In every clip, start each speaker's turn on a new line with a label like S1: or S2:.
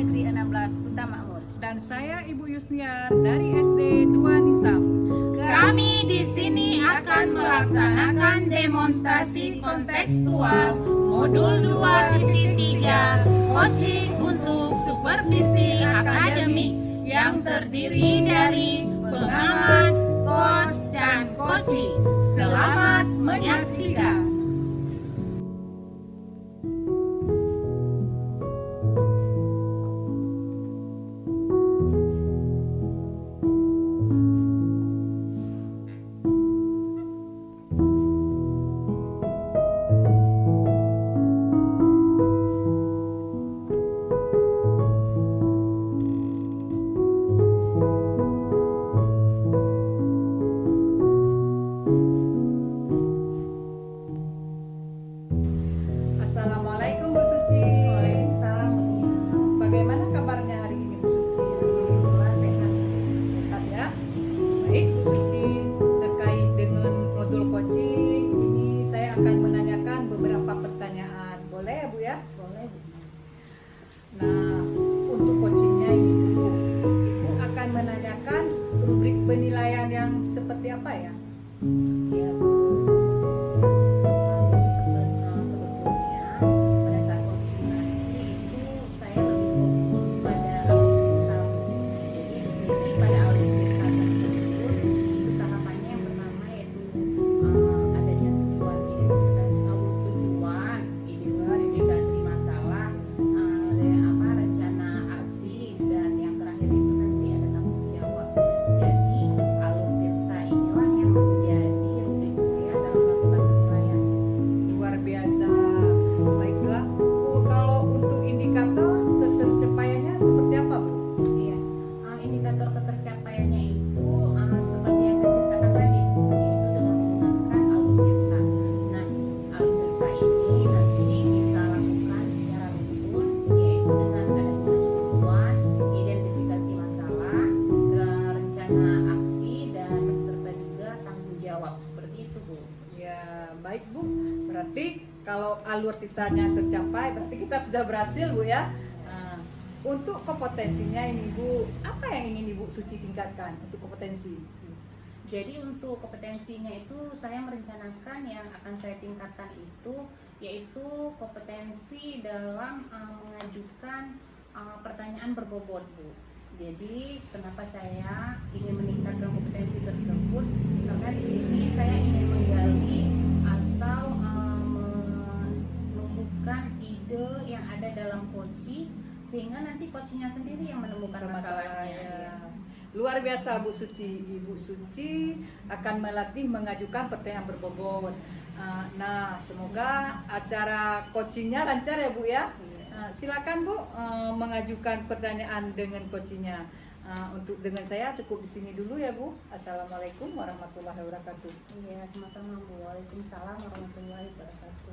S1: Negeri 16 Kuta Makmur.
S2: Dan saya Ibu Yusniar dari SD 2 Nisam.
S1: Kami di sini akan melaksanakan demonstrasi kontekstual modul 2.3 coaching untuk supervisi akademik yang terdiri dari pengamat, coach, dan coaching. Selamat menyaksikan.
S2: Assalamualaikum Bu Suci.
S1: Waalaikumsalam.
S2: Bagaimana kabarnya hari ini Bu Suci?
S1: Alhamdulillah sehat.
S2: Sehat ya? Baik Bu Suci, terkait dengan modul coaching ini saya akan menanyakan beberapa pertanyaan. Boleh ya Bu ya?
S1: Boleh, Bu.
S2: Nah, untuk coachingnya ini Bu, Ibu akan menanyakan rubrik penilaian yang seperti apa ya?
S1: Ya, Bu. Jadi sebetulnya pada saat coaching nanti itu saya lebih fokus pada audit. Jadi di sini pada audit tersebut itu tahapannya yang pertama yaitu adanya tujuan identitas tujuan, identifikasi masalah, rencana aksi, dan yang terakhir itu nanti ada tanggung jawab. Jadi alur tirta inilah yang menjadi rubrik saya dalam melakukan penilaian.
S2: Luar biasa. Baiklah Bu, kalau untuk indikator tercapaiannya seperti apa Bu?
S1: Iya, indikator ketercapaiannya itu seperti yang saya ceritakan tadi, yaitu dengan menggunakan alur tirta. Nah, alur tirta ini nanti kita lakukan secara rukun, yaitu dengan adanya tujuan, identifikasi masalah, rencana aksi, dan serta juga tanggung jawab. Seperti itu, Bu.
S2: Ya, baik Bu. Berarti kalau alur titanya tercapai, berarti kita sudah berhasil Bu ya. Nah, untuk kompetensinya ini Bu, apa yang ingin Ibu Suci tingkatkan untuk kompetensi?
S1: Jadi untuk kompetensinya itu saya merencanakan yang akan saya tingkatkan itu yaitu kompetensi dalam mengajukan pertanyaan berbobot, Bu. Jadi kenapa saya ingin meningkatkan kompetensi tersebut? Karena di sini saya ingin menggali atau menumbuhkan ide yang ada dalam coaching sehingga nanti coachingnya sendiri yang menemukan masalahnya. Ya.
S2: Luar biasa Bu Suci. Ibu Suci akan melatih mengajukan pertanyaan berbobot. Nah, semoga acara coachingnya lancar ya Bu ya. Silakan Bu mengajukan pertanyaan dengan coachingnya. Untuk dengan saya cukup di sini dulu ya Bu. Assalamualaikum warahmatullahi wabarakatuh.
S1: Iya, sama-sama, Bu. Waalaikumsalam warahmatullahi wabarakatuh.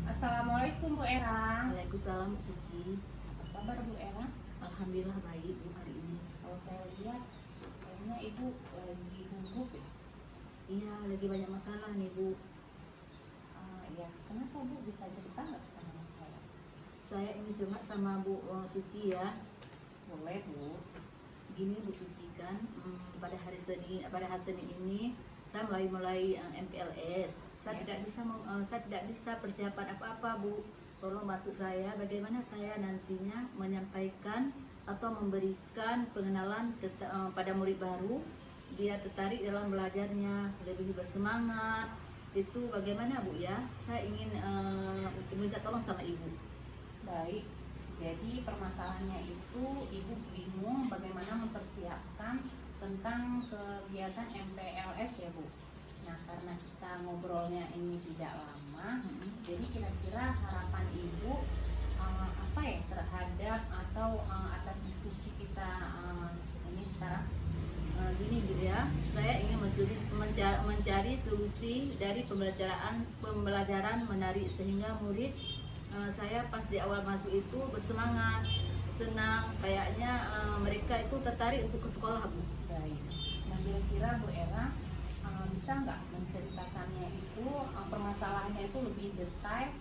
S1: Assalamualaikum Bu Era.
S3: Waalaikumsalam Bu Suci.
S1: Apa kabar Bu Era?
S3: Alhamdulillah baik Bu hari ini.
S1: Kalau saya lihat kayaknya Ibu lagi gugup ya.
S3: Iya lagi banyak masalah nih Bu.
S1: Ya, kenapa Bu bisa cerita nggak sama saya?
S3: Saya ingin curhat sama Bu Suci ya.
S1: Boleh Bu.
S3: Gini Bu Suci kan, pada hari Senin ini saya mulai MPLS. Saya tidak bisa persiapan apa-apa Bu. Tolong bantu saya bagaimana saya nantinya menyampaikan atau memberikan pengenalan pada murid baru biar tertarik dalam belajarnya, lebih bersemangat. Itu bagaimana Bu ya? Saya ingin minta tolong sama Ibu.
S1: Baik. Jadi permasalahannya itu Ibu bingung bagaimana mempersiapkan tentang kegiatan MPLS ya Bu. Nah, karena kita ngobrolnya ini tidak lama, jadi kira-kira harapan Ibu apa ya terhadap atau atas diskusi kita ini sekarang?
S3: Gini Bu ya, saya ingin mencari solusi dari pembelajaran menari sehingga murid saya pas di awal masuk itu bersemangat, senang, kayaknya mereka itu tertarik untuk ke sekolah Bu.
S1: Baik. Nah, kira-kira Bu Era bisa nggak menceritakannya itu masalahnya itu lebih detail,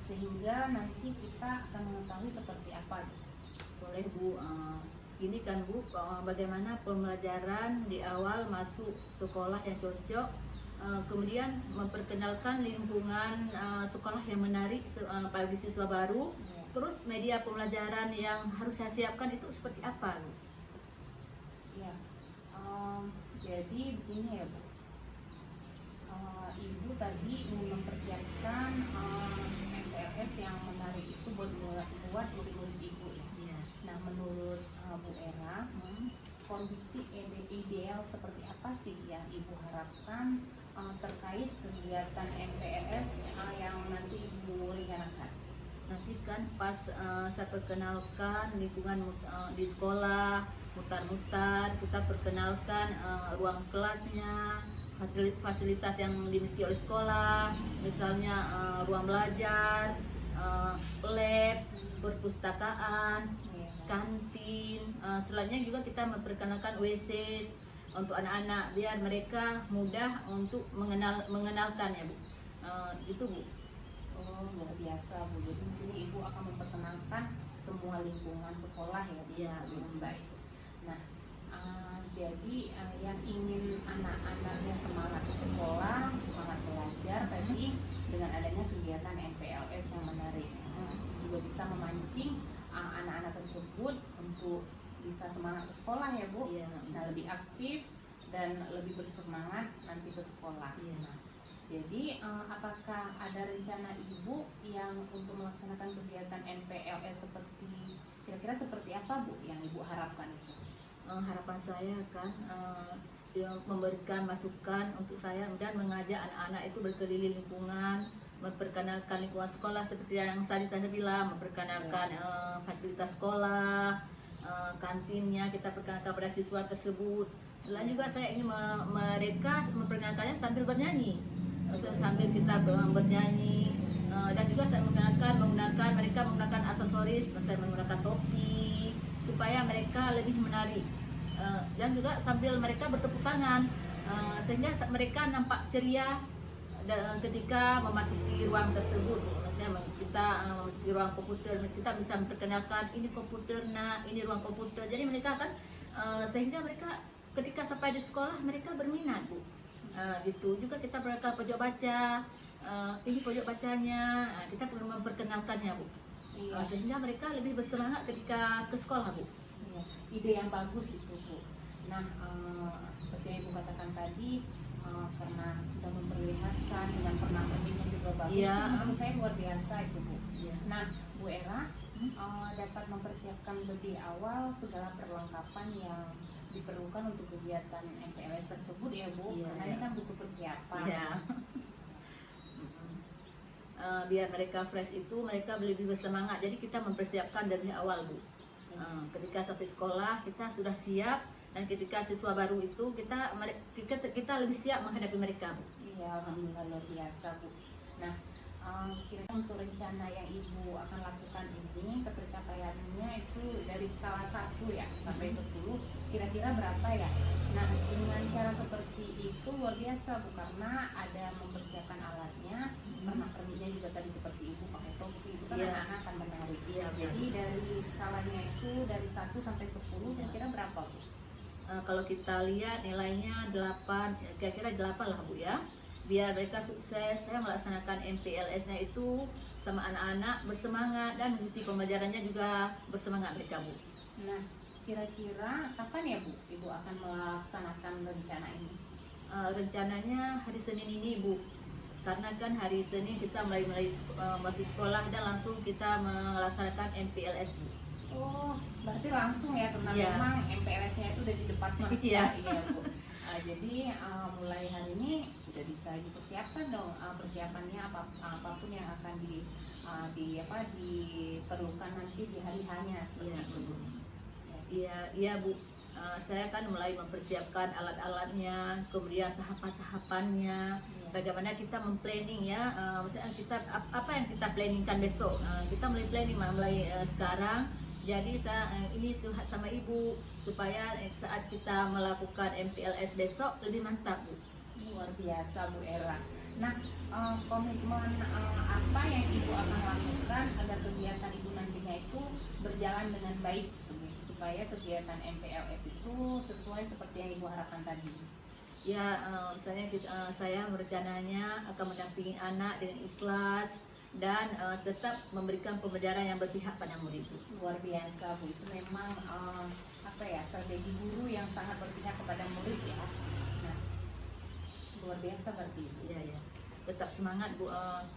S1: sehingga nanti kita akan mengetahui seperti apa.
S3: Boleh Bu, ini kan Bu, bagaimana pembelajaran di awal masuk sekolah yang cocok, kemudian memperkenalkan lingkungan sekolah yang menarik bagi siswa baru, terus media pembelajaran yang harus saya siapkan itu seperti apa Bu?
S1: Ya, jadi begini ya Bu. Ibu tadi ingin mempersiapkan MPLS yang menarik itu buat murid-murid Ibu ya.
S3: Iya.
S1: Nah, menurut Bu Era, kondisi ideal seperti apa sih yang Ibu harapkan terkait kegiatan MPLS yang nanti Ibu rencanakan?
S3: Nanti kan pas saya perkenalkan lingkungan di sekolah, mutar-mutar, kita perkenalkan ruang kelasnya, fasilitas yang dimiliki oleh sekolah, misalnya ruang belajar, lab, perpustakaan, kantin. Selanjutnya juga kita memperkenalkan WC untuk anak-anak biar mereka mudah untuk mengenalkan ya Bu. Gitu Bu.
S1: Oh, luar biasa Bu. Jadi di sini Ibu akan memperkenalkan semua lingkungan sekolah ya.
S3: Iya,
S1: biasa itu. Nah, jadi yang ingin anak-anaknya semangat di sekolah, semangat belajar tadi dengan adanya kegiatan MPLS yang menarik, juga bisa memancing anak-anak tersebut untuk bisa semangat ke sekolah ya Bu.
S3: Iya.
S1: Nah, lebih aktif dan lebih bersemangat nanti ke sekolah.
S3: Iya.
S1: Nah, jadi apakah ada rencana Ibu yang untuk melaksanakan kegiatan MPLS seperti kira-kira seperti apa Bu yang Ibu harapkan itu?
S3: Harapan saya kan memberikan masukan untuk saya dan mengajak anak-anak itu berkeliling lingkungan, memperkenalkan lingkungan sekolah seperti yang tadi bilang, memperkenalkan fasilitas sekolah, kantinnya kita perkenalkan pada siswa tersebut. Selain juga saya ingin mereka memperkenalkannya sambil bernyanyi, sambil kita bernyanyi, dan juga saya menggunakan mereka menggunakan aksesoris, saya menggunakan topi supaya mereka lebih menarik, dan juga sambil mereka bertepuk tangan sehingga mereka nampak ceria ketika memasuki ruang tersebut. Misalnya kita memasuki ruang komputer, kita bisa memperkenalkan ini komputer, nah ini ruang komputer. Jadi mereka akan sehingga mereka ketika sampai di sekolah mereka berminat Bu. Gitu juga kita perkenalkan pojok baca, ini pojok bacanya, kita perlu memperkenalkannya Bu.
S1: Iya.
S3: Sehingga mereka lebih bersemangat ketika ke sekolah Bu.
S1: Iya, ide yang bagus itu Bu. Nah, seperti yang Ibu katakan tadi, karena sudah memperlihatkan dengan penampilannya juga bagus,
S3: Iya.
S1: itu menurut saya luar biasa itu Bu.
S3: Iya.
S1: Nah, Bu Era dapat mempersiapkan lebih awal segala perlengkapan yang diperlukan untuk kegiatan MPLS tersebut ya Bu.
S3: Iya,
S1: Karena
S3: iya.
S1: ini kan butuh persiapan.
S3: Iya. Biar mereka fresh itu mereka lebih bersemangat. Jadi kita mempersiapkan dari awal Bu. Ketika sampai sekolah kita sudah siap, dan ketika siswa baru itu kita lebih siap menghadapi mereka Bu.
S1: Iya, alhamdulillah luar biasa Bu. Nah, kira-kira untuk rencana yang Ibu akan lakukan ini, ketercapaiannya itu dari skala 1 ya sampai 10, kira-kira berapa ya? Nah, dengan cara seperti itu luar biasa Bu, karena ada mempersiapkan alatnya, pernak-perniknya juga tadi seperti Ibu pakai topi, itu kan
S3: Iya.
S1: anak-anak akan menarik.
S3: Iya,
S1: Jadi dari skalanya itu dari 1 sampai 10, kira-kira berapa Bu?
S3: Kalau kita lihat nilainya 8, kira-kira 8 lah Bu ya. Biar mereka sukses, saya melaksanakan MPLS-nya itu sama anak-anak bersemangat dan mengikuti pembelajarannya juga bersemangat mereka Bu.
S1: Nah, kira-kira kapan ya Bu Ibu akan melaksanakan rencana ini?
S3: Rencananya hari Senin ini Bu, karena kan hari Senin kita mulai masuk sekolah dan langsung kita melaksanakan MPLS Bu.
S1: Oh, berarti langsung ya, karena
S3: Iya.
S1: memang MPLS-nya itu udah di departemen.
S3: Iya.
S1: Iya Bu. Jadi mulai hari ini sudah bisa dipersiapkan dong, persiapannya apapun yang akan diperlukan nanti di hari hanya seperti
S3: Iya,
S1: itu.
S3: Bu.
S1: Ya.
S3: Iya Bu. Saya kan mulai mempersiapkan alat-alatnya, kemudian tahapan-tahapannya, bagaimana kita memplanning ya, misalnya kita apa yang kita planningkan besok, kita mulai planning mulai sekarang. Jadi saya ini surat sama Ibu supaya saat kita melakukan MPLS besok lebih mantap Bu.
S1: Luar biasa Bu Era. Nah, komitmen apa yang Ibu akan lakukan agar kegiatan Ibu nantinya itu berjalan dengan baik supaya kegiatan MPLS itu sesuai seperti yang Ibu harapkan tadi?
S3: Ya, misalnya saya merencananya akan mendampingi anak dengan ikhlas dan tetap memberikan pembelajaran yang berpihak pada murid.
S1: Luar biasa Bu, itu memang apa ya, strategi guru yang sangat berpihak kepada murid ya. Nah, luar biasa berarti itu.
S3: Ya, ya. Tetap semangat Bu.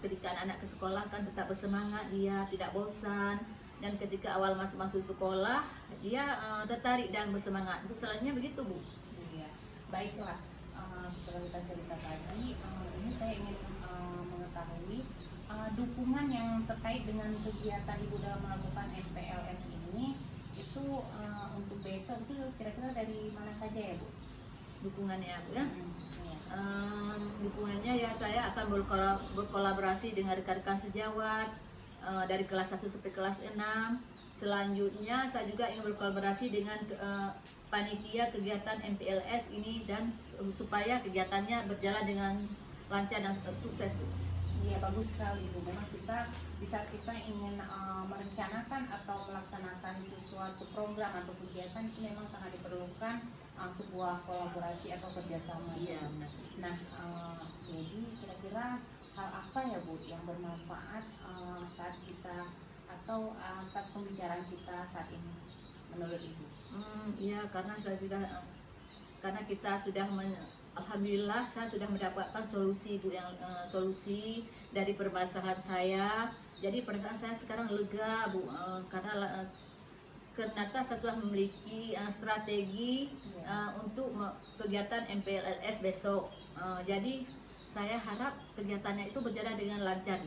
S3: Ketika anak-anak ke sekolah kan tetap bersemangat, dia tidak bosan. Dan ketika awal masuk sekolah, dia tertarik dan bersemangat. Untuk selanjutnya begitu Bu.
S1: Iya, baiklah. Setelah kita cerita tadi, ini saya ingin mengetahui dukungan yang terkait dengan kegiatan Ibu dalam melakukan MPLS ini itu untuk besok itu kira-kira dari mana saja ya Bu?
S3: Dukungannya Bu ya.
S1: Iya.
S3: Dukungannya ya, saya akan berkolaborasi dengan rekan-rekan sejawat dari kelas 1 sampai kelas 6. Selanjutnya saya juga ingin berkolaborasi dengan panitia kegiatan MPLS ini dan supaya kegiatannya berjalan dengan lancar dan sukses Bu.
S1: Iya, bagus sekali Bu. Memang kita bisa kita ingin merencanakan atau melaksanakan sesuatu program atau kegiatan itu memang sangat diperlukan sebuah kolaborasi atau kerjasama.
S3: Iya, benar.
S1: Nah, jadi kira-kira hal apa ya Bu yang bermanfaat saat kita atau atas pembicaraan kita saat ini menurut Ibu?
S3: Iya, karena kita sudah alhamdulillah saya sudah mendapatkan solusi Bu, yang solusi dari permasalahan saya. Jadi perasaan saya sekarang lega Bu, karena ternyata saya sudah memiliki strategi untuk kegiatan MPLS besok. Jadi saya harap kegiatannya itu berjalan dengan lancar.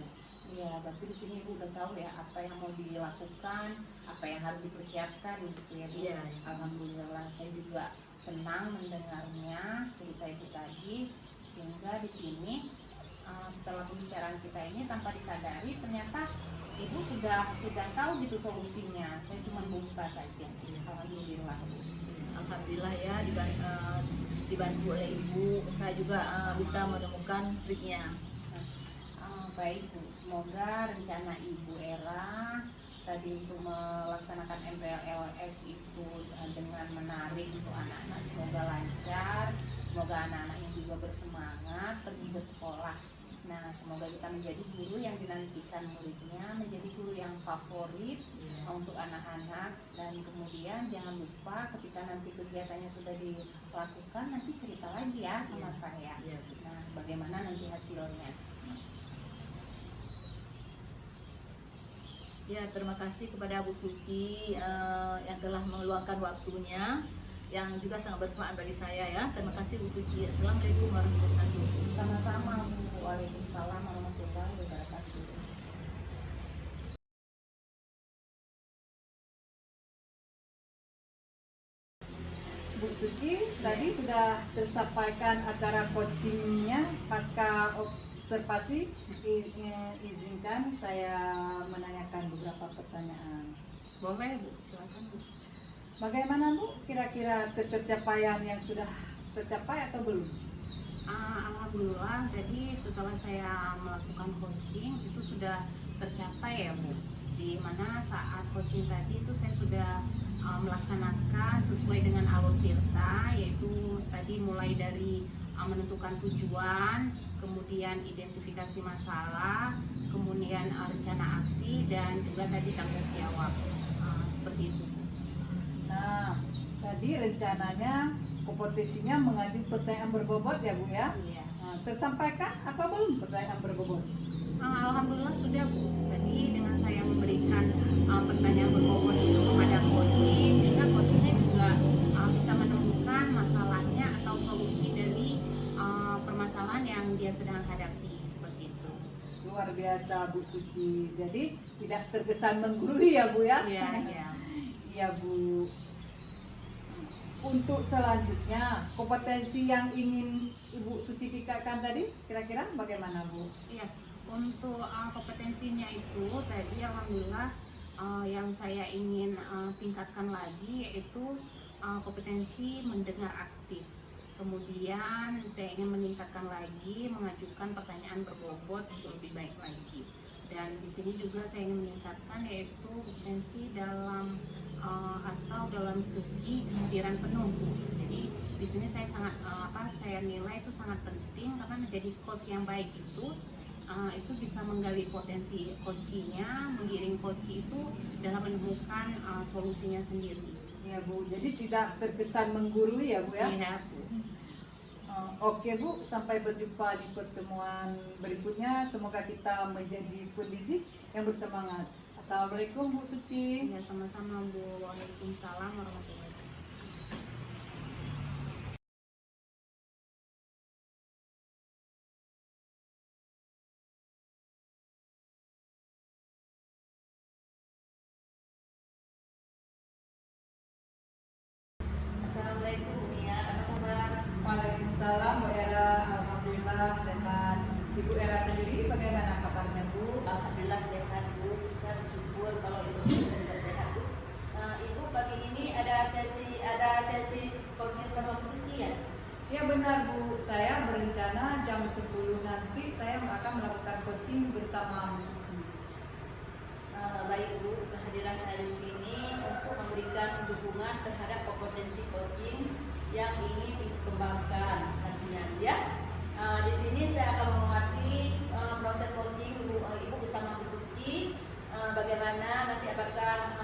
S1: Iya, berarti di sini Ibu udah tahu ya apa yang mau dilakukan, apa yang harus dipersiapkan gitu ya Bu.
S3: Iya.
S1: Alhamdulillah, saya juga senang mendengarnya cerita Ibu tadi, sehingga di sini setelah pembicaraan kita ini tanpa disadari ternyata Ibu sudah tahu gitu solusinya. Saya cuma buka saja. Alhamdulillah Bu.
S3: Alhamdulillah ya, dibantu oleh Ibu, saya juga bisa menemukan triknya.
S1: Baik Bu, semoga rencana Ibu Era tadi untuk melaksanakan MPLS itu dengan menarik untuk anak-anak semoga lancar, semoga anak-anaknya juga bersemangat pergi ke sekolah. Nah, semoga kita menjadi guru yang dinantikan muridnya, menjadi guru yang favorit untuk anak-anak, dan kemudian jangan lupa ketika nanti kegiatannya sudah dilakukan nanti cerita lagi ya sama saya. Nah, bagaimana nanti hasilnya?
S3: Ya, terima kasih kepada Bu Suci yang telah meluangkan waktunya, yang juga sangat bermanfaat bagi saya ya. Terima kasih Bu Suci. Assalamualaikum warahmatullahi wabarakatuh.
S1: Sama-sama Bu. Waalaikumsalam warahmatullahi wabarakatuh.
S2: Bu Suci, tadi sudah tersampaikan acara coachingnya pasca observasi. Izinkan saya menanyakan beberapa pertanyaan.
S1: Boleh Bu, silakan Bu.
S2: Bagaimana Bu, kira-kira ketercapaian yang sudah tercapai atau belum?
S1: Alhamdulillah, tadi setelah saya melakukan coaching itu sudah tercapai ya Bu. Di mana saat coaching tadi itu saya sudah melaksanakan sesuai dengan alur tirta, yaitu tadi mulai dari menentukan tujuan, kemudian identifikasi masalah, kemudian rencana aksi, dan juga tadi tanggung jawab. Seperti itu.
S2: Nah, tadi rencananya kompetensinya mengajukan pertanyaan berbobot ya Bu ya?
S1: Iya.
S2: Nah, tersampaikan apa belum pertanyaan berbobot?
S1: Alhamdulillah sudah Bu. Tadi dengan saya memberikan pertanyaan berbobot itu kepada coach, sehingga coachnya juga bisa menemukan masalahnya atau solusi dari permasalahan yang dia sedang hadapi, seperti itu.
S2: Luar biasa Bu Suci. Jadi tidak terkesan menggurui ya Bu ya?
S1: Iya, iya.
S2: Iya Bu. Untuk selanjutnya kompetensi yang ingin Ibu Suci tingkatkan tadi kira-kira bagaimana Bu?
S1: Iya. Untuk kompetensinya itu tadi alhamdulillah yang saya ingin tingkatkan lagi yaitu kompetensi mendengar aktif. Kemudian saya ingin meningkatkan lagi, mengajukan pertanyaan berbobot untuk lebih baik lagi. Dan di sini juga saya ingin meningkatkan yaitu kompetensi dalam atau dalam segi kehadiran penuh, Bu. Jadi di sini saya sangat saya nilai itu sangat penting karena menjadi coach yang baik itu bisa menggali potensi coachnya, menggiring coach itu dalam menemukan solusinya sendiri.
S2: Ya Bu, jadi tidak terkesan menggurui ya Bu ya?
S1: Iya, Bu.
S2: Oke Bu, sampai berjumpa di pertemuan berikutnya. Semoga kita menjadi pendidik yang bersemangat. Assalamualaikum Bu Suci.
S1: Ya, sama-sama Bu. Waalaikumsalam warahmatullahi wabarakatuh.
S3: Assalamualaikum Bu Mia, apa kabar?
S2: Waalaikumsalam Bu Era, alhamdulillah sehat. Ibu Era sendiri bagaimana kabarnya Bu?
S3: Alhamdulillah sehat Bu, saya bersyukur kalau Ibu juga sehat Bu. Ibu pagi ini ada sesi coaching sama Bu Suci ya?
S2: Ya benar Bu, saya berencana jam 10 nanti saya akan melakukan coaching bersama Bu Suci.
S3: Baik Bu, kehadiran saya di sini untuk memberikan dukungan terhadap kompetensi coaching yang ingin dikembangkan nantinya ya. Di sini saya akan mengamati proses coaching Ibu bersama Bu Suci, bagaimana nanti apakah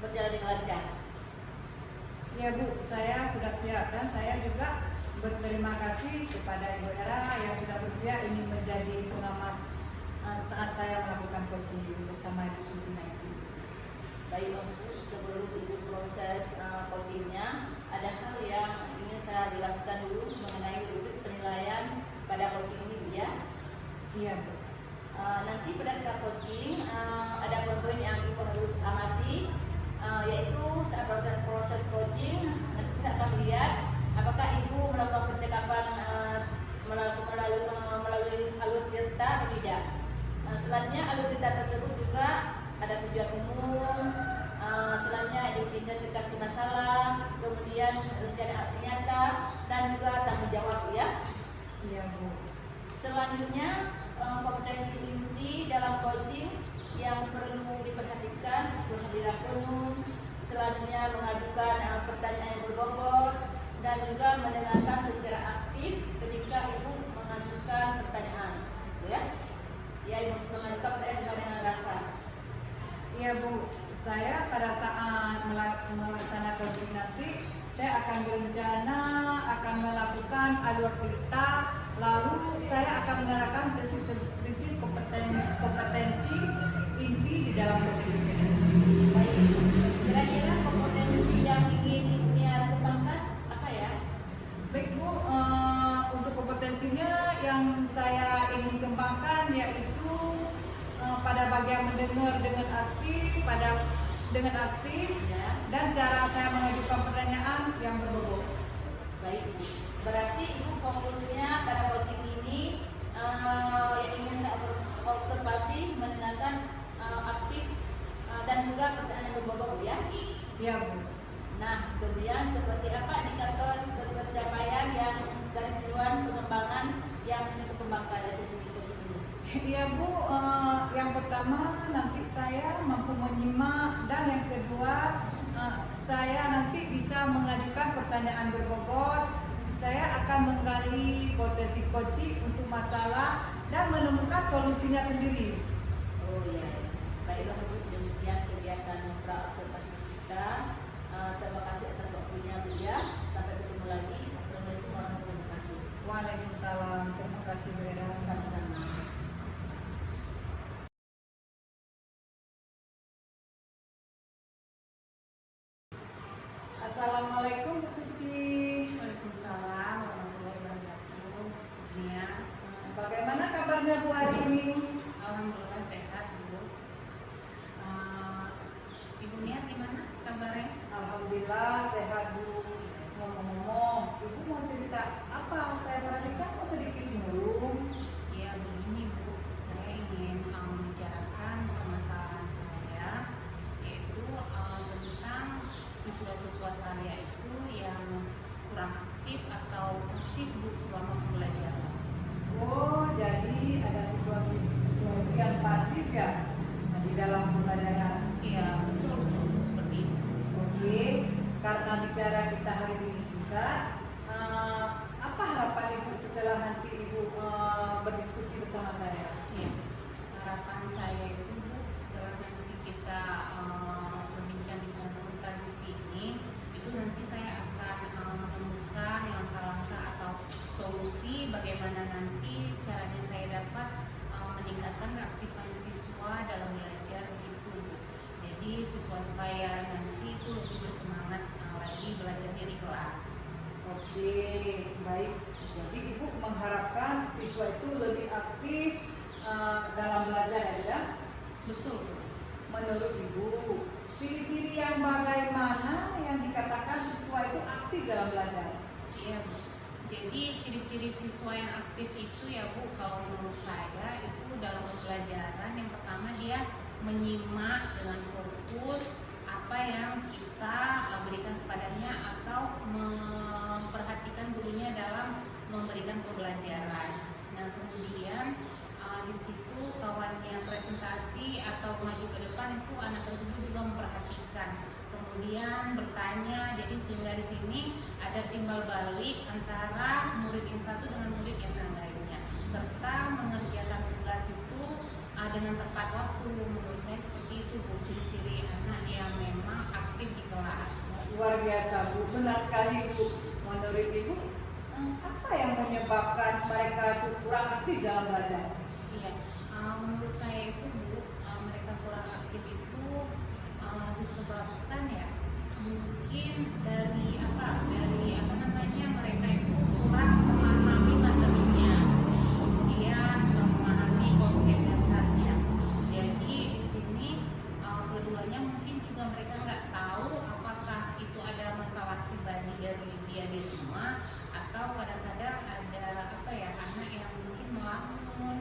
S3: berjalan dengan lancar.
S2: Ya Bu, saya sudah siap dan saya juga berterima kasih kepada Ibu Era yang sudah bersedia ingin menjadi pengamat saat saya melakukan coaching bersama Ibu Suci nanti.
S3: Baik Bu, sebelum Ibu proses coachingnya, ada hal yang ingin saya jelaskan dulu mengenai penilaian pada coaching ini Bu ya.
S2: Iya Bu.
S3: Nanti berdasarkan coaching ada poin-poin yang Ibu harus amati, yaitu saat proses coaching nanti saya akan lihat apakah Ibu melakukan percakapan melalui alur cerita atau tidak. Selanjutnya alur cerita tersebut juga ada tujuan umum, selanjutnya identifikasi masalah, kemudian rencana aksi nyata dan juga tanggung jawab ya.
S2: Iya Bu.
S3: Selanjutnya kompetensi inti dalam coaching yang perlu diperhatikan kehadiran penuh, selanjutnya mengajukan pertanyaan yang berbobot dan juga mendengarkan secara aktif ketika Ibu mengajukan pertanyaan, ya. Ya, Ibu mengajukan pertanyaan dengan rasa.
S2: Iya Bu, saya pada saat melaksanakan coaching nanti saya akan berencana akan melakukan alur cerita, lalu saya akan menerapkan prinsip kompetensi inti di dalam coaching.
S3: Baik, kira-kira kompetensi yang ingin Ibunya kembangkan apa ya?
S2: Baik Bu, untuk kompetensinya yang saya ingin kembangkan yaitu pada bagian mendengar dengan aktif,
S3: Ya.
S2: dan cara saya mengajukan pertanyaan yang berbobot.
S3: Baik, Bu. Berarti Ibu fokusnya pada coaching ini yang ingin saya observasi, mendengarkan aktif dan juga pertanyaan yang berbobot Bu ya.
S2: Iya Bu.
S3: Nah, kemudian seperti apa indikator pencapaian yang dari tujuan pengembangan yang ingin dikembangkan dari sisi coaching ini?
S2: Iya Bu, yang pertama nanti saya mampu menyimak dan yang kedua saya nanti bisa mengajukan pertanyaan berbobot. Saya akan menggali potensi coaching untuk masalah dan menemukan solusinya sendiri.
S3: Oh iya, baiklah Bu, demikian kegiatan praobservasi kita. Terima kasih atas waktunya Bu ya. Sampai ketemu lagi. Assalamualaikum warahmatullahi wabarakatuh.
S2: Waalaikumsalam. Terima kasih Bu Era.
S3: Sama-sama.
S2: Assalamualaikum Bu Suci.
S1: Waalaikumsalam warahmatullahi wabarakatuh. Ya,
S2: Bagaimana kabarnya Bu hari ini?
S1: alhamdulillah sehat Bu. Ibu Nia gimana kabarnya?
S2: Alhamdulillah sehat Bu. Ngomong-ngomong, Ibu mau cerita apa? Saya perhatikan kok sedikit murung.
S1: Ya begini Bu, saya ingin membicarakan permasalahan saya, yaitu tentang siswa-siswa saya itu yang
S2: Ibu berdiskusi bersama saya?
S1: Ya, harapan saya itu Bu, setelah nanti kita berbincang-bincang sebentar di sini, itu nanti saya akan menemukan langkah-langkah atau solusi bagaimana nanti caranya saya dapat meningkatkan keaktifan siswa dalam belajar gitu Bu. Jadi siswa saya nanti itu lebih bersemangat lagi belajar di kelas.
S2: Oke, baik. Jadi Ibu mengharapkan siswa itu lebih aktif dalam belajar ya?
S1: Betul Bu.
S2: Menurut Ibu, ciri-ciri yang bagaimana yang dikatakan siswa itu aktif dalam belajar?
S1: Iya Bu. Jadi ciri-ciri siswa yang aktif itu ya Bu, kalau menurut saya itu dalam pembelajaran yang pertama dia menyimak dengan fokus apa yang kita berikan kepadanya atau memperhatikan gurunya dalam memberikan pembelajaran. Nah kemudian di situ kawannya presentasi atau maju ke depan itu anak tersebut juga memperhatikan, kemudian bertanya, jadi sehingga di sini ada timbal balik antara murid yang satu dengan murid yang lainnya, serta mengerjakan tugas itu dengan tepat waktu. Menurut saya seperti itu Bu, ciri-ciri anak yang memang aktif di kelas.
S2: Luar biasa Bu, benar sekali Bu. Menurut Ibu, apa yang menyebabkan mereka itu kurang aktif dalam belajar?
S1: Iya, menurut saya itu Bu, mereka kurang aktif itu disebabkan ya mungkin dari apa namanya, mereka itu kurang memahami materinya, kemudian memahami konsep dasarnya. Jadi di sini keduanya mungkin juga mereka nggak tahu apakah itu ada masalah pribadi dari dia di rumah atau kadang-kadang ada anak yang mungkin melamun.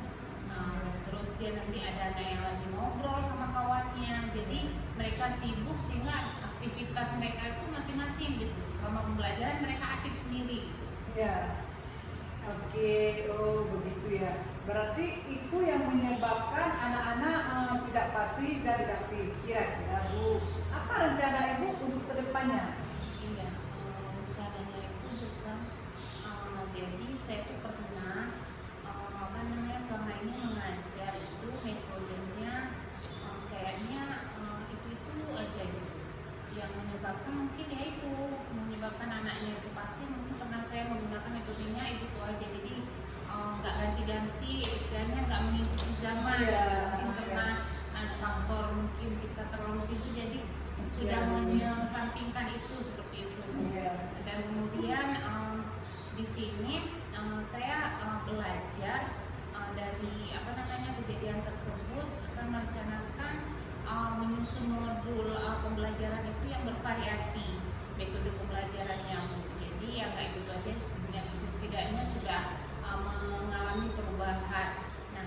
S1: Terus dia nanti ada anak yang lagi ngobrol sama kawannya, jadi mereka sibuk sehingga aktivitas mereka itu masing-masing gitu. Selama pembelajaran mereka asik sendiri gitu.
S2: Ya, oke, oh begitu ya. Berarti itu yang menyebabkan anak-anak tidak pasif dan tidak aktif. Kira-kira Bu, apa rencana Ibu untuk kedepannya?
S1: Iya, rencananya itu bukan jadi saya tuh pernah selama ini mengajar itu metodenya kayaknya itu aja gitu. Yang menyebabkan mungkin ya itu menyebabkan anaknya itu pasti mungkin karena saya menggunakan metodenya itu aja, jadi nggak ganti-ganti, istilahnya nggak mengikuti zaman
S2: Ya,
S1: mungkin karena faktor mungkin kita terlalu sibuk jadi sudah mengesampingkan itu seperti itu.
S2: Ya.
S1: Dan kemudian di sini saya belajar dari kejadian tersebut akan merencanakan menyusun modul pembelajaran itu yang bervariasi metode pembelajarannya. Jadi yang kayak gitu aja setidaknya sudah mengalami perubahan. Nah,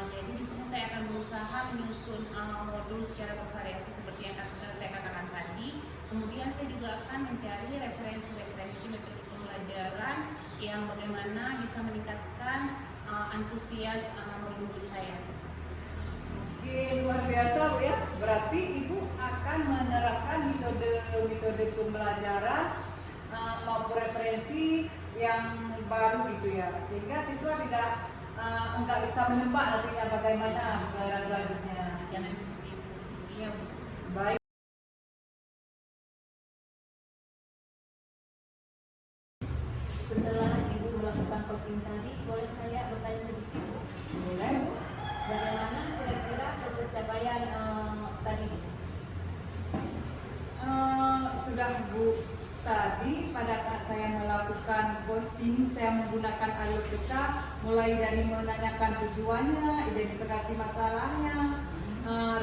S1: jadi di sini saya akan berusaha menyusun modul secara bervariasi seperti yang saya katakan tadi. Kemudian saya juga akan mencari referensi metode pembelajaran yang bagaimana bisa meningkatkan antusias murid-murid saya.
S2: Oke, luar biasa Bu ya. Berarti Ibu akan menerapkan metode pembelajaran maupun referensi yang baru gitu ya, sehingga siswa enggak bisa menebak nantinya bagaimana pembelajaran selanjutnya.
S1: Jangan seperti itu. Iya Bu.
S2: Baik.
S3: Setelah Ibu melakukan coaching tadi, boleh saya bertanya sedikit?
S2: Boleh Bu.
S3: Bagaimana kira-kira pencapaian tadi?
S2: Sudah Bu, tadi pada saat saya melakukan coaching, saya menggunakan alur peta, mulai dari menanyakan tujuannya, identifikasi masalahnya,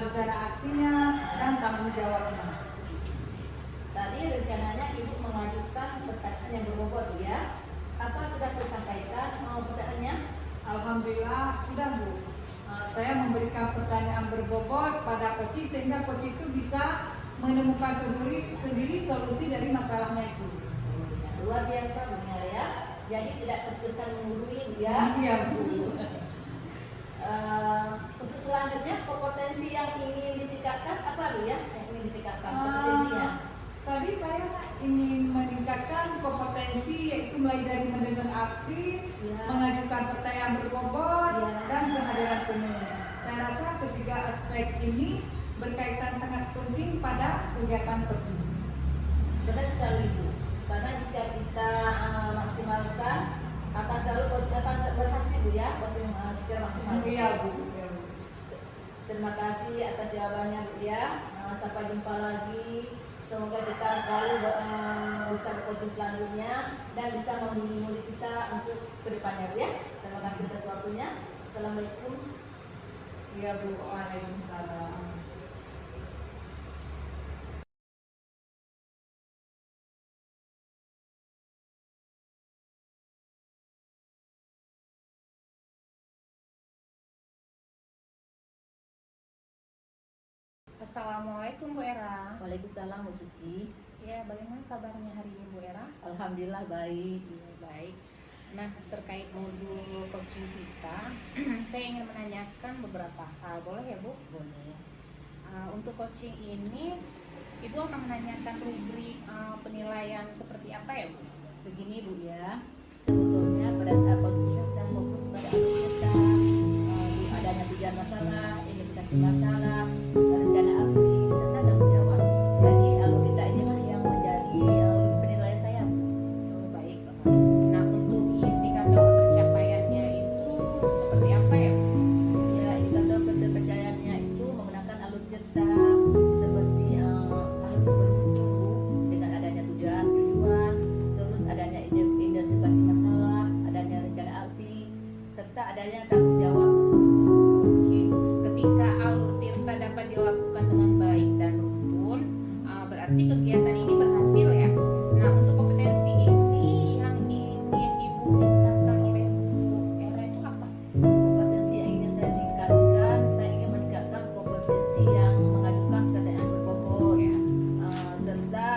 S2: rencana aksinya, dan tanggung jawabnya.
S3: Tadi rencananya Ibu mengajukan pertanyaan yang berbobot ya. Apa sudah tersampaikan pertanyaannya?
S2: Alhamdulillah sudah Bu. Saya memberikan pertanyaan berbobot pada coach sehingga coach itu bisa menemukan sendiri solusi dari masalahnya itu.
S3: Luar biasa benar ya. Jadi tidak terkesan menggurui ya.
S2: Iya Bu.
S3: Untuk selanjutnya kompetensi yang ingin ditingkatkan apa lu ya? Yang ingin ditingkatkan kompetensinya?
S2: Tadi saya ingin meningkatkan kompetensi yaitu mulai dari mendengar aktif,
S3: Ya.
S2: mengajukan yang berbobot
S3: Iya.
S2: dan kehadiran penuh. Saya rasa ketiga aspek ini berkaitan sangat penting pada kegiatan coaching.
S3: Benar sekali Bu, karena jika kita maksimalkan akan selalu akan berhasil Bu ya, secara maksimal.
S2: Iya Bu.
S3: Terima kasih atas jawabannya Bu ya. Sampai jumpa lagi. Semoga kita selalu bisa bercoaching selanjutnya dan bisa membimbing kita untuk kedepannya Bu ya. Terima kasih atas waktunya. Assalamualaikum.
S2: Iya Bu. Waalaikumsalam.
S1: Assalamualaikum Bu Era.
S3: Waalaikumsalam Bu Suci.
S1: Ya, bagaimana kabarnya hari ini Bu Era?
S3: Alhamdulillah baik.
S1: Ya, baik. Nah, terkait modul coaching kita, saya ingin menanyakan beberapa hal. Boleh ya Bu?
S3: Boleh.
S1: Untuk coaching ini, Ibu akan menanyakan rubrik penilaian seperti apa ya Bu?
S3: Begini Bu ya, sebetulnya pada saat coaching saya fokus pada alur cerita, adanya tujuan masalah, identifikasi masalah, rencana aksi, serta tanggung jawab. Jadi alur cerita inilah yang menjadi penilaian saya Bu.
S1: Oh, baik. Nah, untuk indikator pencapaiannya itu seperti apa ya Bu?
S3: Ya, indikator keterpercayaannya itu menggunakan alur cerita seperti harus bermutu dengan adanya tujuan, terus adanya identifikasi masalah, adanya rencana aksi, serta adanya tanggung jawab.
S1: Oke. Ketika alur tirta dapat dilakukan dengan baik dan runtun, berarti kegiatan ini berhasil ya. Nah, untuk kompetensi ini yang ingin Ibu tingkatkan oleh Bu Era itu apa sih?
S3: Kompetensi yang ingin saya tingkatkan, saya ingin meningkatkan kompetensi yang mengajukan pertanyaan berbobot,
S1: Ya.
S3: serta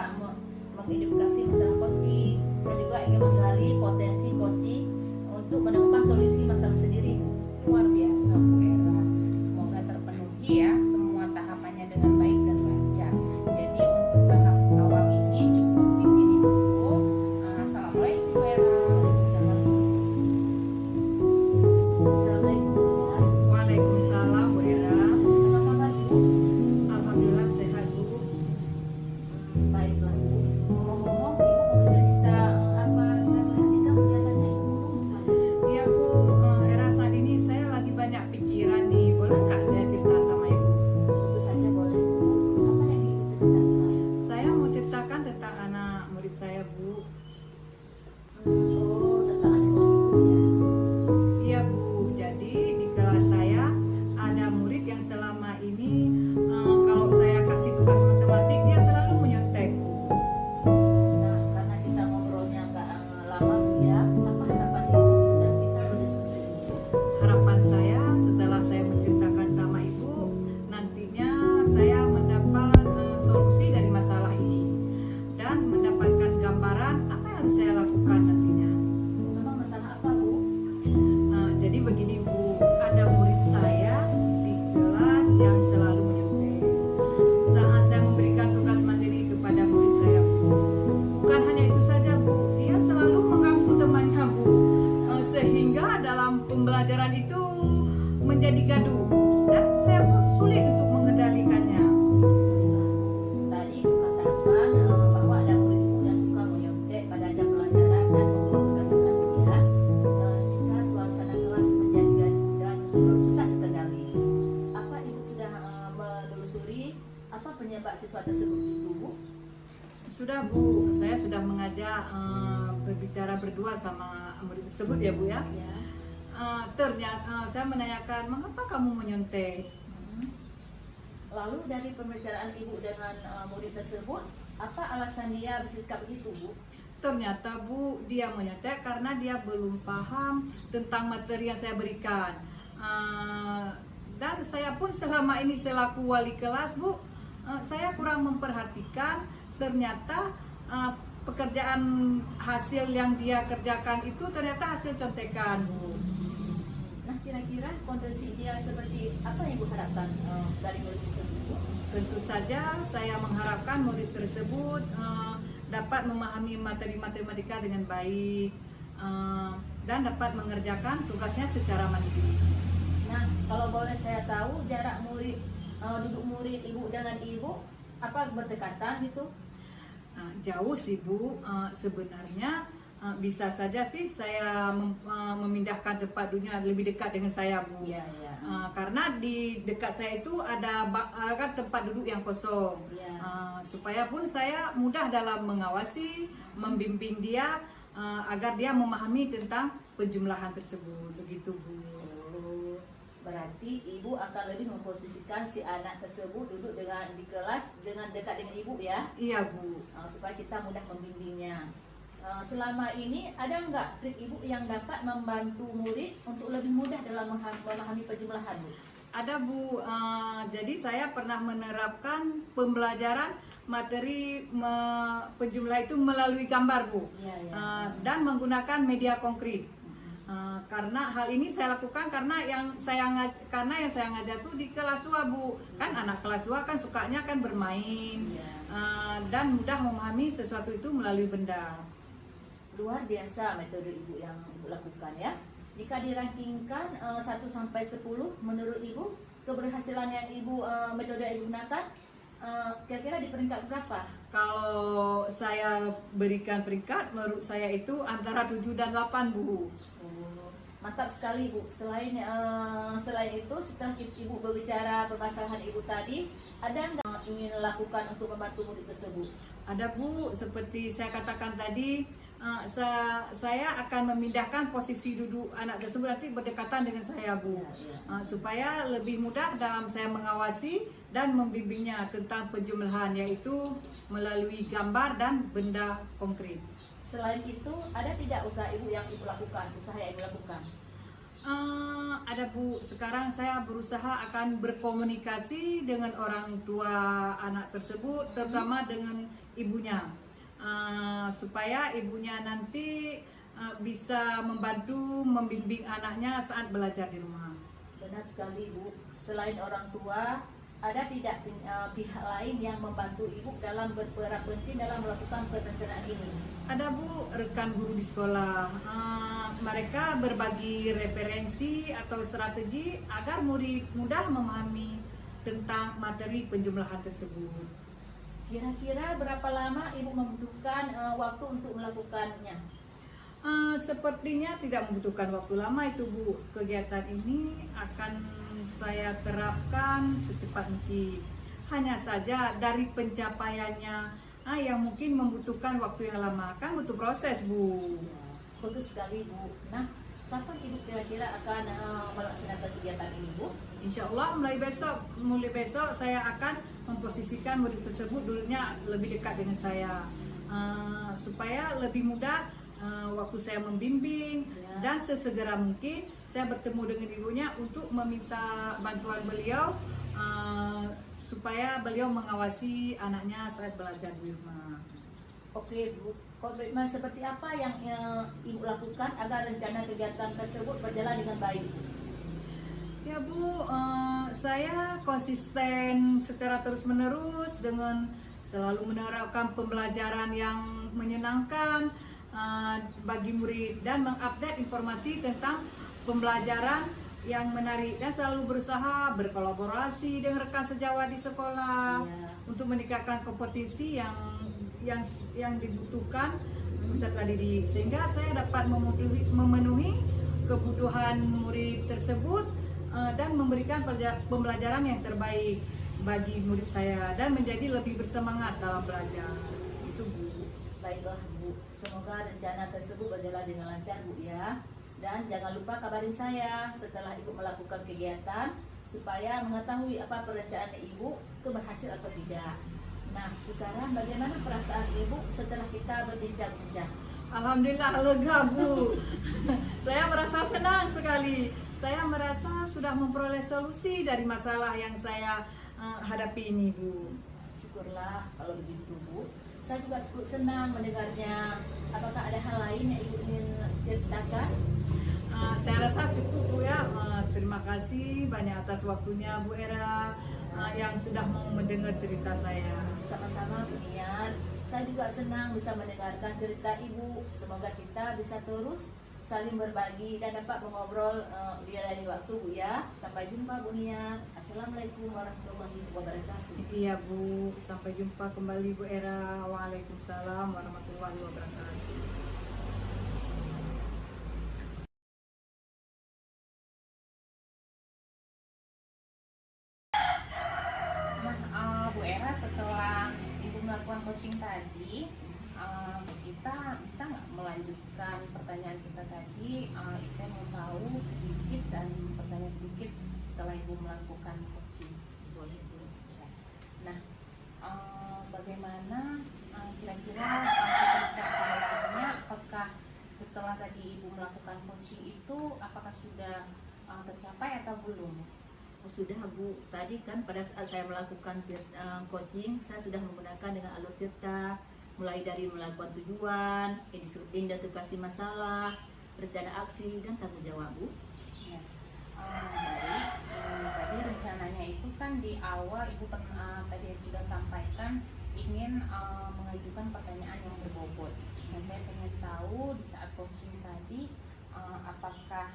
S3: mengidentifikasi masalah coaching. Saya juga ingin menggali potensi coaching untuk menemukan solusi masalah sendiri.
S1: Luar biasa Bu Era. Semoga terpenuhi ya semua tahapannya dengan baik dan lancar. Jadi untuk tahap awal ini cukup di sini dulu. Assalamualaikum Bu Era.
S3: Assalamualaikum.
S2: Waalaikumsalam Bu Era.
S3: Apa kabar Bu?
S2: Alhamdulillah sehat Bu.
S3: Baiklah Bu. Ngomong-ngomong, Ibu mau cerita apa? Saya perhatikan kelihatannya Ibu mulus sekali.
S2: Iya Bu, Era saat ini saya lagi banyak pikiran nih. Boleh nggak saya cerita sama Ibu?
S3: Tentu saja boleh Bu. Apa yang Ibu ceritakan?
S2: Saya mau ceritakan tentang anak murid saya Bu.
S3: Oh, tentang anak Ibu ya.
S2: Iya Bu, jadi di kelas saya ada murid yang selama ini kalau saya kasih tugas matematik dia selalu menyontek Bu.
S3: Nah, karena kita ngobrolnya nggak lama Bu ya, apa harapan Ibu setelah kita berdiskusi ini?
S2: Harapan saya setelah saya menceritakan sama Ibu, nantinya saya mendapat solusi dari masalah ini dan mendapatkan gambaran apa yang harus saya lakukan nantinya.
S3: Memang masalah apa Bu?
S2: Jadi begini Bu, ada murid saya di kelas yang selalu menyontek. Saat saya memberikan tugas materi kepada murid saya Bu, bukan hanya itu saja Bu, dia selalu mengganggu temannya Bu, sehingga dalam pembelajaran itu menjadi gaduh dan saya pun sulit untuk mengendalikannya.
S3: Tadi Ibu katakan bahwa ada murid Ibu yang suka menyontek pada jam pelajaran dan membuat kegaduhan Bu ya, sehingga suasana kelas menjadi gaduh dan susah dikendali. Apa Ibu sudah menelusuri apa penyebab siswa tersebut itu Bu?
S2: Sudah Bu, saya sudah mengajak berbicara berdua sama murid tersebut ya Bu ya.
S3: Ya.
S2: Ternyata saya menanyakan mengapa kamu menyontek.
S3: Lalu dari pembicaraan Ibu dengan murid tersebut, apa alasan dia bersikap begitu Bu?
S2: Ternyata Bu, dia menyontek karena dia belum paham tentang materi yang saya berikan. Dan saya pun selama ini selaku wali kelas Bu, saya kurang memperhatikan. Ternyata pekerjaan hasil yang dia kerjakan itu ternyata hasil contekan Bu.
S3: Nah, kira-kira kondisi dia seperti apa yang Ibu harapkan dari murid tersebut Bu?
S2: Tentu saja saya mengharapkan murid tersebut dapat memahami materi matematika dengan baik, dan dapat mengerjakan tugasnya secara mandiri.
S3: Nah, kalau boleh saya tahu jarak murid duduk murid ibu dengan ibu apa berdekatan gitu?
S2: Jauh sih Bu, sebenarnya bisa saja sih saya memindahkan tempat duduknya lebih dekat dengan saya Bu.
S3: Iya, iya.
S2: Karena di dekat saya itu ada kan tempat duduk yang kosong.
S3: Iya.
S2: Supaya pun saya mudah dalam mengawasi, membimbing dia agar dia memahami tentang penjumlahan tersebut, begitu Bu.
S3: Oh, berarti ibu akan lebih memposisikan si anak tersebut duduk di kelas dengan dekat dengan ibu ya?
S2: Iya Bu.
S3: Supaya kita mudah membimbingnya. Selama ini ada nggak trik ibu yang dapat membantu murid untuk lebih mudah dalam memahami penjumlahan Bu?
S2: Ada Bu, jadi saya pernah menerapkan pembelajaran materi penjumlah itu melalui gambar Bu.
S3: Iya, iya.
S2: Dan menggunakan media konkret. Karena hal ini saya lakukan karena yang saya ngajar tuh di kelas 2 Bu. Kan anak kelas 2 kan sukanya kan bermain.
S3: Iya.
S2: Dan mudah memahami sesuatu itu melalui benda.
S3: Luar biasa metode ibu yang ibu lakukan ya. Jika dirankingkan 1 sampai 10 menurut ibu keberhasilan yang ibu metode yang ibu gunakan kira-kira di peringkat berapa?
S2: Kalau saya berikan peringkat, menurut saya itu antara 7 dan 8 Bu.
S3: Oh, mantap sekali Bu. Selain itu setelah ibu berbicara permasalahan ibu tadi, ada nggak ingin lakukan untuk membantu murid tersebut?
S2: Ada Bu, seperti saya katakan tadi, saya akan memindahkan posisi duduk anak tersebut nanti berdekatan dengan saya Bu, supaya lebih mudah dalam saya mengawasi dan membimbingnya tentang penjumlahan, yaitu melalui gambar dan benda konkret.
S3: Selain itu, ada tidak usaha ibu yang ibu lakukan, usaha yang ibu lakukan?
S2: Ada Bu, sekarang saya berusaha akan berkomunikasi dengan orang tua anak tersebut, terutama dengan ibunya, supaya ibunya nanti bisa membantu membimbing anaknya saat belajar di rumah.
S3: Benar sekali Bu. Selain orang tua, ada tidak pihak lain yang membantu ibu dalam berperan penting dalam melakukan perencanaan ini?
S2: Ada Bu, rekan guru di sekolah. Mereka berbagi referensi atau strategi agar murid mudah memahami tentang materi penjumlahan tersebut.
S3: Kira-kira berapa lama ibu membutuhkan waktu untuk melakukannya?
S2: Sepertinya tidak membutuhkan waktu lama itu Bu. Kegiatan ini akan saya terapkan secepat mungkin. Hanya saja dari pencapaiannya yang mungkin membutuhkan waktu yang lama, kan butuh proses Bu.
S3: Bagus sekali Bu. Nah, kapan ibu kira-kira akan melaksanakan kegiatan ini Bu?
S2: Insya Allah mulai besok saya akan memposisikan murid tersebut dulunya lebih dekat dengan saya, supaya lebih mudah waktu saya membimbing, dan sesegera mungkin saya bertemu dengan ibunya untuk meminta bantuan beliau supaya beliau mengawasi anaknya saat belajar di rumah.
S3: Oke Bu, komitmen seperti apa yang ibu lakukan agar rencana kegiatan tersebut berjalan dengan baik?
S2: Ya Bu, saya konsisten secara terus-menerus dengan selalu menerapkan pembelajaran yang menyenangkan bagi murid dan mengupdate informasi tentang pembelajaran yang menarik, dan selalu berusaha berkolaborasi dengan rekan sejawat di sekolah untuk meningkatkan kompetisi yang dibutuhkan peserta didik, sehingga saya dapat memenuhi kebutuhan murid tersebut dan memberikan pembelajaran yang terbaik bagi murid saya dan menjadi lebih bersemangat dalam belajar. Itu Bu.
S3: Baiklah Bu, semoga rencana tersebut berjalan dengan lancar Bu ya. Dan jangan lupa kabarin saya setelah ibu melakukan kegiatan supaya mengetahui apa perencanaan ibu itu berhasil atau tidak. Nah, sekarang bagaimana perasaan ibu setelah kita berbincang-bincang?
S2: Alhamdulillah lega Bu. Saya merasa senang sekali. Saya merasa sudah memperoleh solusi dari masalah yang saya hadapi ini Bu.
S3: Syukurlah kalau begitu Bu. Saya juga senang mendengarnya. Apakah ada hal lain yang ibu ingin ceritakan?
S2: Saya rasa cukup Bu ya. Terima kasih banyak atas waktunya Bu Era yang sudah mau mendengar cerita saya.
S3: Sama-sama Bu Nian. Saya juga senang bisa mendengarkan cerita ibu. Semoga kita bisa terus saling berbagi dan dapat mengobrol di lain waktu Bu ya. Sampai jumpa Bu Nia. Assalamualaikum warahmatullahi wabarakatuh.
S2: Iya Bu, sampai jumpa kembali Bu Era. Waalaikumsalam warahmatullahi wabarakatuh.
S1: Nah, Bu Era, setelah Ibu melakukan coaching tadi, kita bisa nggak melanjutkan pertanyaan kita tadi? Saya mau tahu sedikit dan bertanya sedikit setelah Ibu melakukan coaching.
S3: Boleh Bu.
S1: Ya. Nah, bagaimana kira-kira pencapaiannya? Apakah setelah tadi Ibu melakukan coaching itu, apakah sudah tercapai atau belum?
S3: Oh, sudah Bu, tadi kan pada saat saya melakukan coaching, saya sudah menggunakan dengan alur tirta, mulai dari melakukan tujuan, identifikasi masalah, rencana aksi, dan tanggung jawab Bu.
S1: Ya. Baik. Tadi rencananya itu kan di awal Ibu tadi sudah sampaikan ingin mengajukan pertanyaan yang berbobot. Nah, saya ingin tahu di saat coaching tadi apakah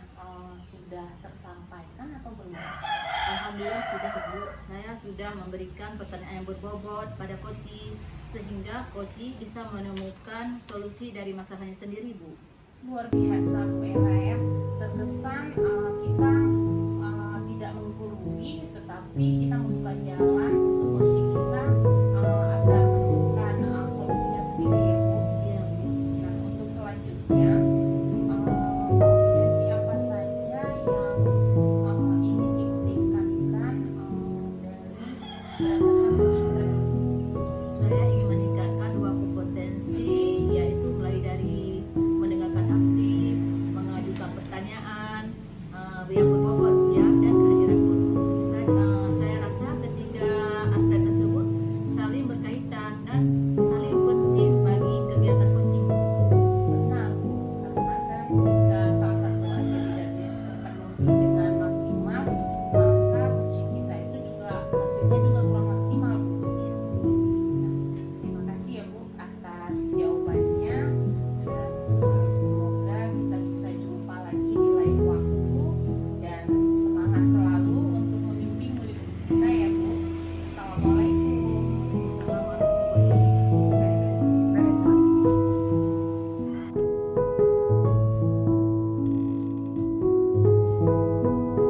S1: sudah tersampaikan atau belum?
S3: Alhamdulillah sudah Bu, saya sudah memberikan pertanyaan yang berbobot pada Koti sehingga Koti bisa menemukan solusi dari masalahnya sendiri Bu.
S1: Luar biasa Bu Era ya.